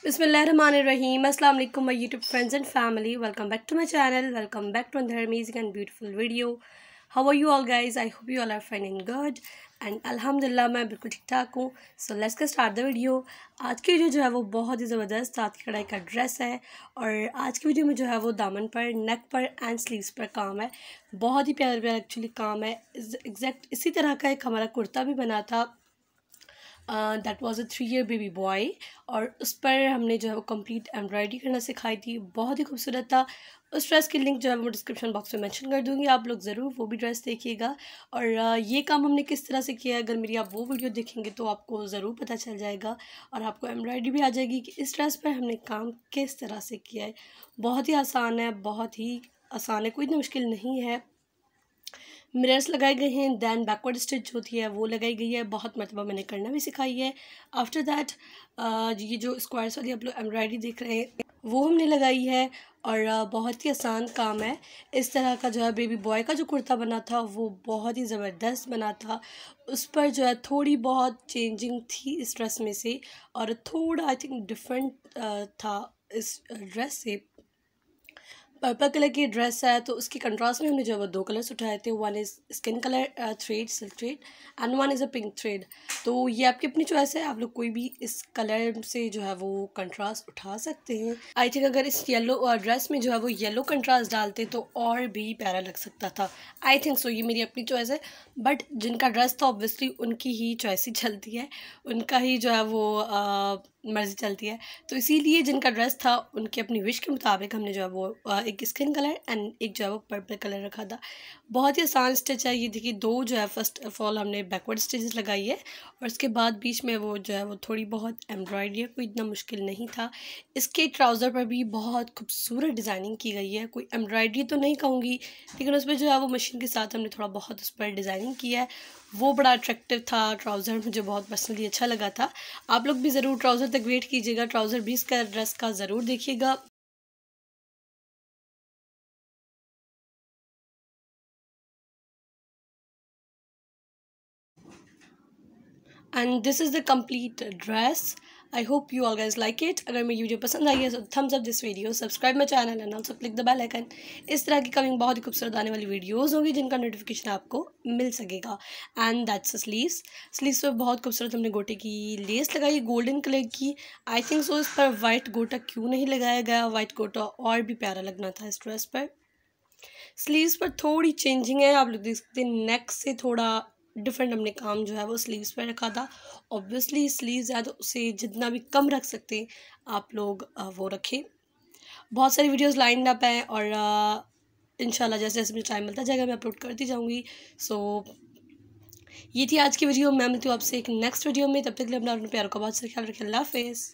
Bismillahirrahmanirrahim. Assalamu alaikum my YouTube friends and family. Welcome back to my channel. Welcome back to another amazing and beautiful video. How are you all guys? I hope you all are fine and good. And अल्हम्दुलिल्लाह मैं बिल्कुल ठीक ठाक हूँ. So let's get start the video. आज की video जो है वो बहुत ही ज़बरदस्त हाथ की कढ़ाई का ड्रेस है. और आज की वीडियो में जो है वो दामन पर, नेक पर एंड स्लीव्स पर काम है. बहुत ही प्यारा प्यारा एक्चुअली काम है. एग्जैक्ट इसी तरह का एक हमारा कुर्ता भी बना था. That was a 3 year baby boy. और उस पर हमने जो है वो कंप्लीट एम्ब्रॉयडरी करना सिखाई थी. बहुत ही खूबसूरत था. उस ड्रेस की लिंक जो है वो डिस्क्रिप्शन बॉक्स में मेंशन कर दूँगी. आप लोग ज़रूर वो भी ड्रेस देखिएगा. और ये काम हमने किस तरह से किया है, अगर मेरी आप वो वीडियो देखेंगे तो आपको ज़रूर पता चल जाएगा. और आपको एम्ब्रॉयडरी भी आ जाएगी कि इस ड्रेस पर हमने काम किस तरह से किया है. बहुत ही आसान है, बहुत ही आसान है, कोई इतना मुश्किल नहीं है. मिरर्स लगाए गए हैं. दैन बैकवर्ड स्टिच जो थी है वो लगाई गई है. बहुत मरतबा मैंने करना भी सिखाई है. आफ्टर दैट ये जो स्क्वायर्स वाली आप लोग एम्ब्रॉयडरी देख रहे हैं वो हमने लगाई है. और बहुत ही आसान काम है. इस तरह का जो है बेबी बॉय का जो कुर्ता बना था वो बहुत ही ज़बरदस्त बना था. उस पर जो है थोड़ी बहुत चेंजिंग थी इस ड्रेस में से. और थोड़ा आई थिंक डिफरेंट था इस ड्रेस से. पर्पल कलर की ड्रेस है तो उसकी कंट्रास्ट में हमने जो है वो 2 कलर्स उठाए थे. One is skin colour thread, silk thread, and one is a pink thread. तो ये आपकी अपनी चॉइस है. आप लोग कोई भी इस कलर से जो है वो कंट्रास्ट उठा सकते हैं. आई थिंक अगर इस येलो ड्रेस में जो है वो येलो कंट्रास्ट डालते तो और भी प्यारा लग सकता था. I think so. ये मेरी अपनी चॉइस है. बट जिनका ड्रेस था ऑब्वियसली उनकी ही चॉइस ही चलती है, उनका ही जो है वो मर्ज़ी चलती है. तो इसीलिए जिनका ड्रेस था उनकी अपनी विश के मुताबिक हमने जो है वो एक स्किन कलर एंड एक जो है वो पर्पल कलर रखा था. बहुत ही आसान स्टिच है. ये देखिए 2 जो है फर्स्ट ऑफ ऑल हमने बैकवर्ड स्टिचेस लगाई है और उसके बाद बीच में वो जो है वो थोड़ी बहुत एम्ब्रॉयडरी है. कोई इतना मुश्किल नहीं था. इसके ट्राउज़र पर भी बहुत खूबसूरत डिज़ाइनिंग की गई है. कोई एम्ब्रॉयडरी तो नहीं कहूँगी, लेकिन उस पर जो है वो मशीन के साथ हमने थोड़ा बहुत उस पर डिज़ाइनिंग किया है. वो बड़ा अट्रैक्टिव था. ट्राउज़र मुझे बहुत पर्सनली अच्छा लगा था. आप लोग भी ज़रूर ट्राउज़र तक वेट कीजिएगा. ट्राउज़र भी इसका ड्रेस का ज़रूर देखिएगा. And this is the complete dress. I hope you all guys like it. अगर मेरी वीडियो पसंद आई है तो thumbs up this video, subscribe my channel and also click the bell icon. इस तरह की कमिंग बहुत ही खूबसूरत आने वाली वीडियोज़ होंगी जिनका नोटिफिकेशन आपको मिल सकेगा. And that's sleeves. स्लीव्स पर बहुत खूबसूरत हमने गोटे की लेस लगाई, गोल्डन कलर की. आई थिंक सो इस पर वाइट गोटा क्यों नहीं लगाया गया. वाइट गोटा और भी प्यारा लगना था इस ड्रेस पर. स्लीव्स पर थोड़ी चेंजिंग है, आप लोग देख सकते हैं. नेक से थोड़ा डिफरेंट हमने काम जो है वो स्लीव्स पर रखा था. ऑब्वियसली स्लीव्स है तो उसे जितना भी कम रख सकते हैं आप लोग वो रखें. बहुत सारी वीडियोस लाइन अप हैं और इंशाल्लाह जैसे जैसे मुझे टाइम मिलता जाएगा मैं अपलोड करती जाऊँगी. सो ये थी आज की वीडियो. मैं मिलती हूँ आपसे एक नेक्स्ट वीडियो में. तब तक के लिए अपना प्यारों का बहुत सारा ख्याल रखें. अल्लाह हाफिज़.